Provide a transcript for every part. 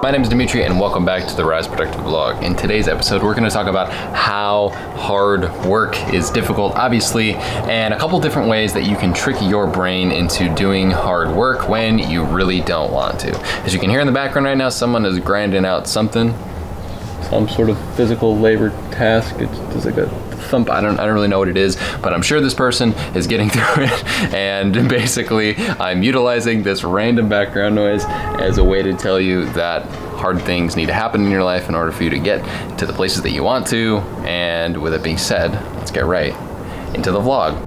My name is Dimitri and welcome back to the Rise Productive Blog. In today's episode, we're going to talk about how hard work is difficult, obviously, and a couple different ways that you can trick your brain into doing hard work when you really don't want to. As you can hear in the background right now, someone is grinding out some sort of physical labor task. It's like a thump. I don't really know what it is, but I'm sure this person is getting through it. And basically, I'm utilizing this random background noise as a way to tell you that hard things need to happen in your life in order for you to get to the places that you want to. And with it being said, let's get right into the vlog.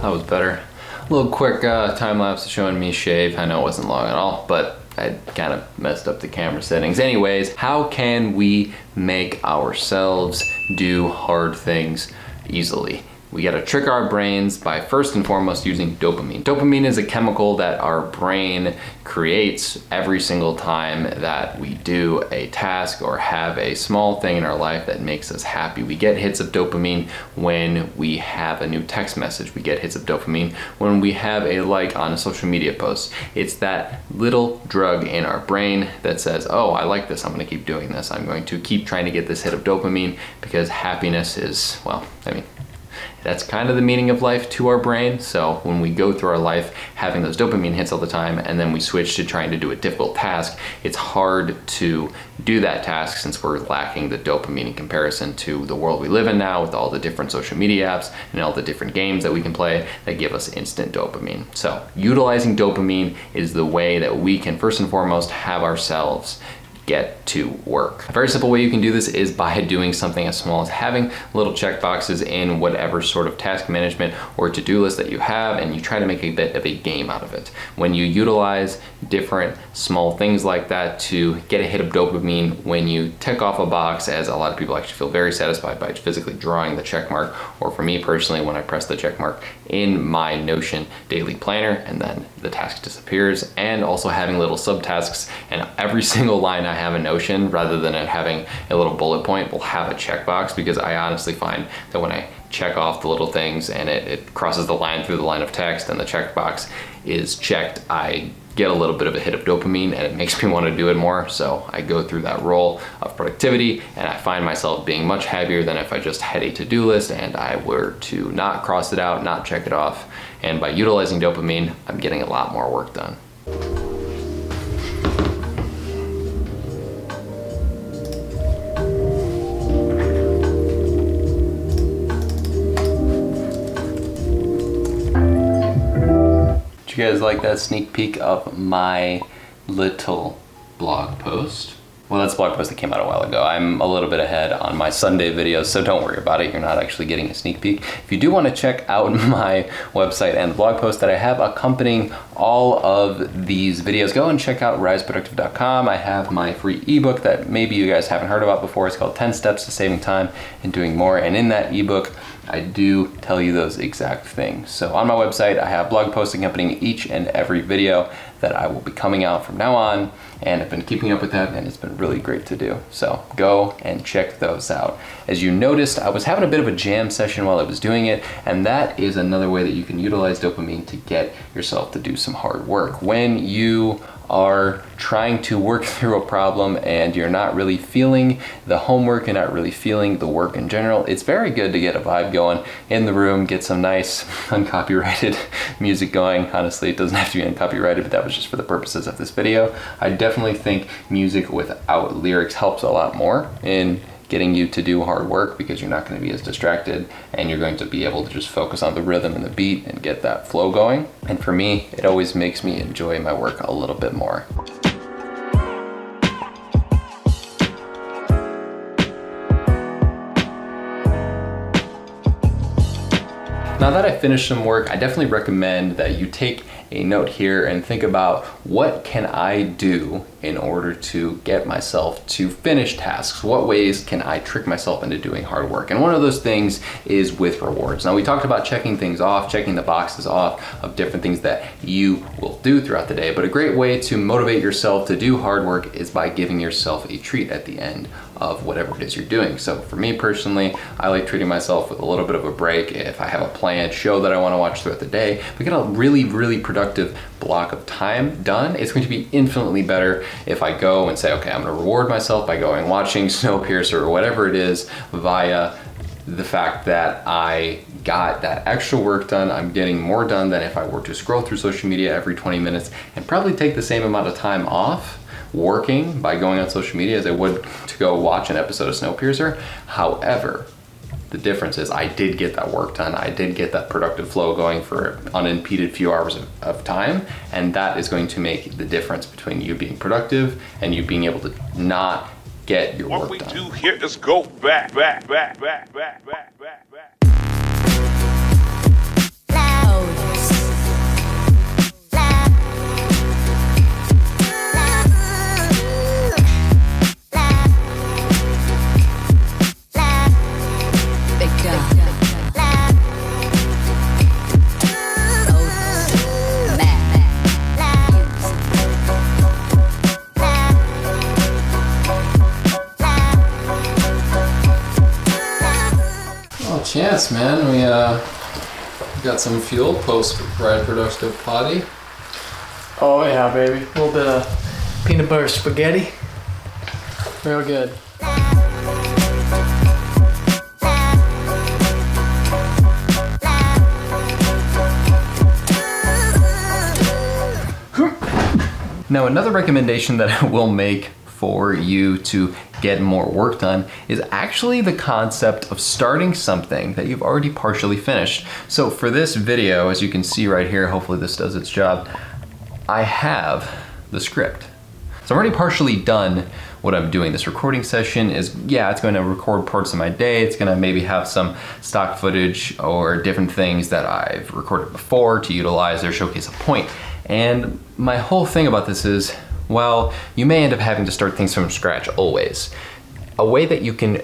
That was better. A little quick time lapse showing me shave. I know it wasn't long at all, but I kind of messed up the camera settings. Anyways, how can we make ourselves do hard things easily? We gotta trick our brains by first and foremost using dopamine. Dopamine is a chemical that our brain creates every single time that we do a task or have a small thing in our life that makes us happy. We get hits of dopamine when we have a new text message. We get hits of dopamine when we have a like on a social media post. It's that little drug in our brain that says, oh, I like this, I'm gonna keep doing this. I'm going to keep trying to get this hit of dopamine because happiness is, well, that's kind of the meaning of life to our brain. So when we go through our life having those dopamine hits all the time and then we switch to trying to do a difficult task, it's hard to do that task since we're lacking the dopamine in comparison to the world we live in now with all the different social media apps and all the different games that we can play that give us instant dopamine. So utilizing dopamine is the way that we can first and foremost have ourselves get to work. A very simple way you can do this is by doing something as small as having little check boxes in whatever sort of task management or to-do list that you have, and you try to make a bit of a game out of it. When you utilize different small things like that to get a hit of dopamine when you tick off a box, as a lot of people actually feel very satisfied by physically drawing the check mark, or for me personally, when I press the check mark in my Notion daily planner and then the task disappears, and also having little subtasks, and every single line I have in Notion, rather than it having a little bullet point, will have a checkbox, because I honestly find that when I check off the little things and it crosses the line through the line of text and the checkbox is checked, I get a little bit of a hit of dopamine and it makes me want to do it more. So I go through that role of productivity and I find myself being much happier than if I just had a to-do list and I were to not cross it out, not check it off. And by utilizing dopamine, I'm getting a lot more work done. Did you guys like that sneak peek of my little blog post? Well, that's a blog post that came out a while ago. I'm a little bit ahead on my Sunday videos, so don't worry about it. You're not actually getting a sneak peek. If you do want to check out my website and the blog post that I have accompanying all of these videos, go and check out riseproductive.com. I have my free ebook that maybe you guys haven't heard about before. It's called 10 Steps to Saving Time and Doing More. And in that ebook, I do tell you those exact things. So on my website, I have blog posts accompanying each and every video that I will be coming out from now on, and I've been keeping up with that, and it's been really great to do. So go and check those out. As you noticed, I was having a bit of a jam session while I was doing it, and that is another way that you can utilize dopamine to get yourself to do some hard work. When you are trying to work through a problem and you're not really feeling the homework and not really feeling the work in general, it's very good to get a vibe going in the room, get some nice uncopyrighted music going. Honestly, it doesn't have to be uncopyrighted, but that was just for the purposes of this video. I definitely think music without lyrics helps a lot more in getting you to do hard work, because you're not going to be as distracted and you're going to be able to just focus on the rhythm and the beat and get that flow going. And for me, it always makes me enjoy my work a little bit more. Now that I finished some work, I definitely recommend that you take a note here and think about, what can I do in order to get myself to finish tasks? What ways can I trick myself into doing hard work? And one of those things is with rewards. Now we talked about checking things off, checking the boxes off of different things that you will do throughout the day. But a great way to motivate yourself to do hard work is by giving yourself a treat at the end of whatever it is you're doing. So for me personally, I like treating myself with a little bit of a break. If I have a planned show that I want to watch throughout the day, if I get a really productive block of time done, it's going to be infinitely better if I go and say, okay, I'm going to reward myself by going watching Snowpiercer or whatever it is via the fact that I got that extra work done. I'm getting more done than if I were to scroll through social media every 20 minutes and probably take the same amount of time off working by going on social media as I would to go watch an episode of Snowpiercer. However, the difference is I did get that work done. I did get that productive flow going for an unimpeded few hours of time, and that is going to make the difference between you being productive and you being able to not get your work done. What we do here is go back. Chance, man, we got some fuel post-ride productive potty. Oh yeah, baby. A little bit of peanut butter spaghetti. Real good. Now, another recommendation that I will make for you to get more work done is actually the concept of starting something that you've already partially finished. So for this video, as you can see right here, hopefully this does its job, I have the script. So I'm already partially done what I'm doing. This recording session is, yeah, it's going to record parts of my day. It's going to maybe have some stock footage or different things that I've recorded before to utilize or showcase a point. And my whole thing about this is, well, you may end up having to start things from scratch always. A way that you can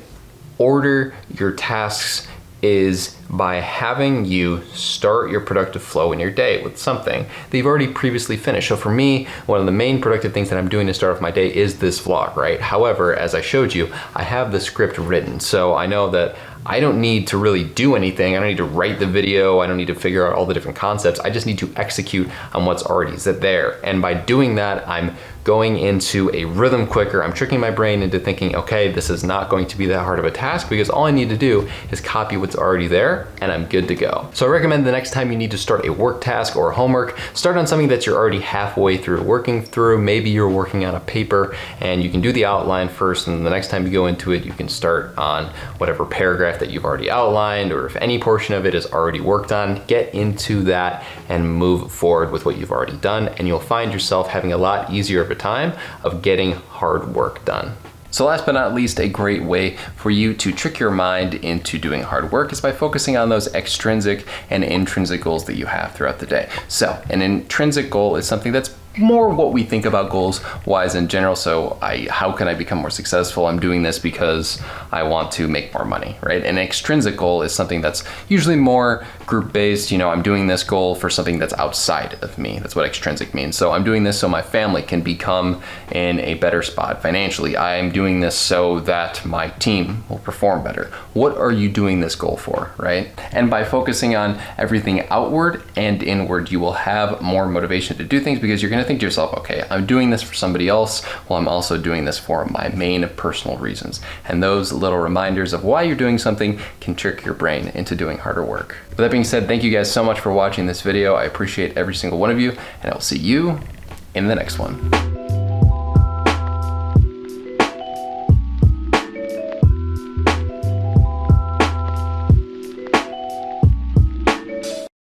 order your tasks is by having you start your productive flow in your day with something that you've already previously finished. So for me, one of the main productive things that I'm doing to start off my day is this vlog, right? However, as I showed you, I have the script written. So I know that I don't need to really do anything. I don't need to write the video. I don't need to figure out all the different concepts. I just need to execute on what's already there. And by doing that, I'm going into a rhythm quicker. I'm tricking my brain into thinking, okay, this is not going to be that hard of a task because all I need to do is copy what's already there and I'm good to go. So I recommend the next time you need to start a work task or homework, start on something that you're already halfway through working through. Maybe you're working on a paper and you can do the outline first, and the next time you go into it, you can start on whatever paragraph that you've already outlined, or if any portion of it is already worked on, get into that and move forward with what you've already done, and you'll find yourself having a lot easier of a time of getting hard work done. So last but not least, a great way for you to trick your mind into doing hard work is by focusing on those extrinsic and intrinsic goals that you have throughout the day. So an intrinsic goal is something that's more what we think about goals wise in general. So how can I become more successful? I'm doing this because I want to make more money, right? An extrinsic goal is something that's usually more group based. You know, I'm doing this goal for something that's outside of me. That's what extrinsic means. So I'm doing this so my family can become in a better spot financially. I'm doing this so that my team will perform better. What are you doing this goal for, right? And by focusing on everything outward and inward, you will have more motivation to do things because you're going to think to yourself, okay, I'm doing this for somebody else, while I'm also doing this for my main personal reasons. And those little reminders of why you're doing something can trick your brain into doing harder work. With that being said, thank you guys so much for watching this video. I appreciate every single one of you, and I will see you in the next one.